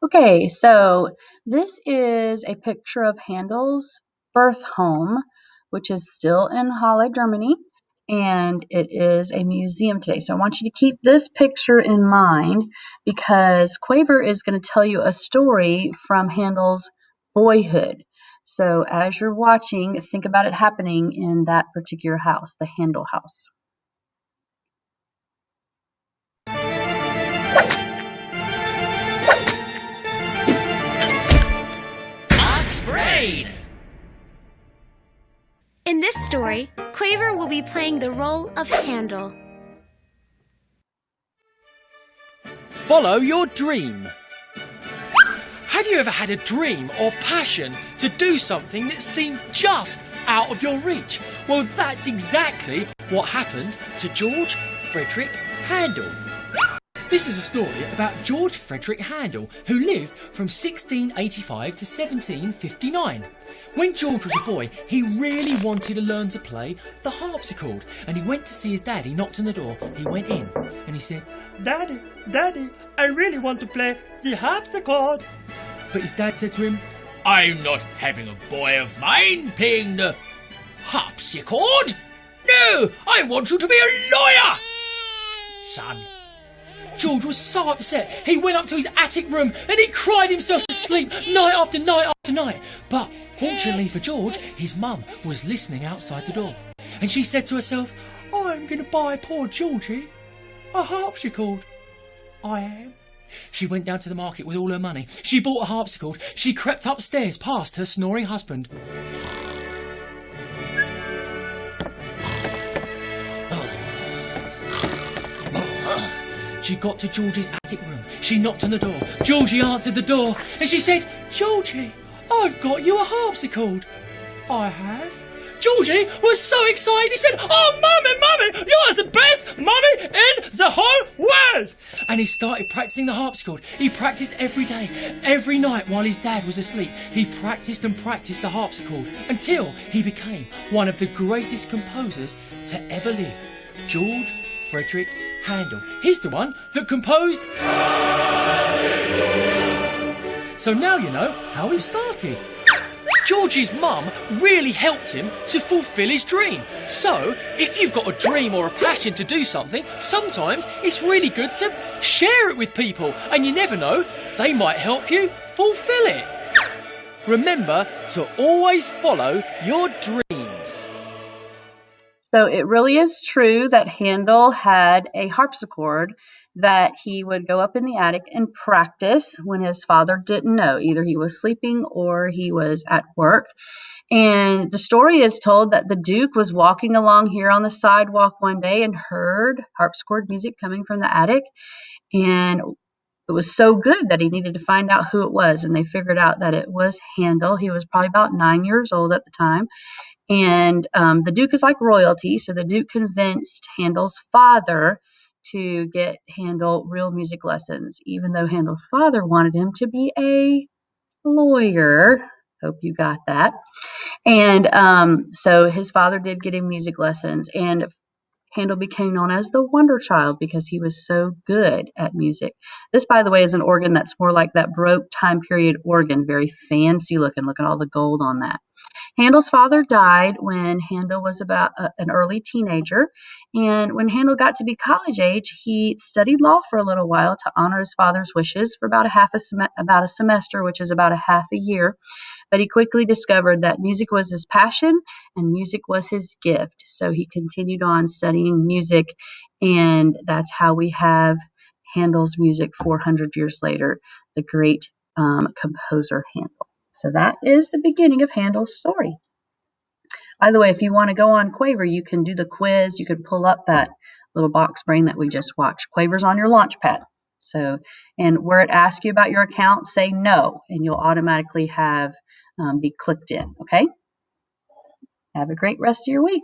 Okay, so this is a picture of Handel's birth home, which is still in Halle, Germany, and it is a museum today. So I want you to keep this picture in mind because Quaver is going to tell you a story from Handel's boyhood. So as you're watching, think about it happening in that particular house, the Handel House. Brain! In this story, Quaver will be playing the role of Handel. Follow your dream. Have you ever had a dream or passion to do something that seemed just out of your reach? Well, that's exactly what happened to George Frederick Handel. This is a story about George Frederick Handel, who lived from 1685 to 1759. When George was a boy, he really wanted to learn to play the harpsichord, and he went to see his dad. He knocked on the door, he went in, and he said, Daddy, Daddy, I really want to play the harpsichord. But his dad said to him, I'm not having a boy of mine playing the harpsichord. No, I want you to be a lawyer, son. George was so upset, he went up to his attic room and he cried himself to sleep night after night after night. But fortunately for George, his mum was listening outside the door. And she said to herself, I'm going to buy poor Georgie a harpsichord. I am. She went down to the market with all her money. She bought a harpsichord. She crept upstairs past her snoring husband. She got to Georgie's attic room. She knocked on the door. Georgie answered the door and she said, Georgie, I've got you a harpsichord. I have. Georgie was so excited. He said, oh, Mummy, you're the best mummy in the whole world. And he started practicing the harpsichord. He practiced every day, every night while his dad was asleep. He practiced and practiced the harpsichord until he became one of the greatest composers to ever live. George Frederick Handel. He's the one that composed. So now you know how he started. George's mum really helped him to fulfill his dream. So, if you've got a dream or a passion to do something, sometimes it's really good to share it with people. And you never know, they might help you fulfill it. Remember to always follow your dreams. So it really is true that Handel had a harpsichord that he would go up in the attic and practice when his father didn't know. Either he was sleeping or he was at work. And the story is told that the Duke was walking along here on the sidewalk one day and heard harpsichord music coming from the attic. And it was so good that he needed to find out who it was. And they figured out that it was Handel. He was probably about 9 years old at the time. And the Duke is like royalty, so the Duke convinced Handel's father to get Handel real music lessons, even though Handel's father wanted him to be a lawyer. Hope you got that. And so his father did get him music lessons, and Handel became known as the Wonder Child because he was so good at music. This, by the way, is an organ that's more like that Baroque time period organ, very fancy looking. Look at all the gold on that. Handel's father died when Handel was about an early teenager, and when Handel got to be college age, he studied law for a little while to honor his father's wishes for about a semester, which is about a half a year. But he quickly discovered that music was his passion and music was his gift. So he continued on studying music, and that's how we have Handel's music 400 years later, the great composer Handel. So that is the beginning of Handel's story. By the way, if you want to go on Quaver, you can do the quiz. You can pull up that little box brain that we just watched. Quaver's on your launch pad. So, and where it asks you about your account, say no, and you'll automatically have be clicked in. Okay? Have a great rest of your week.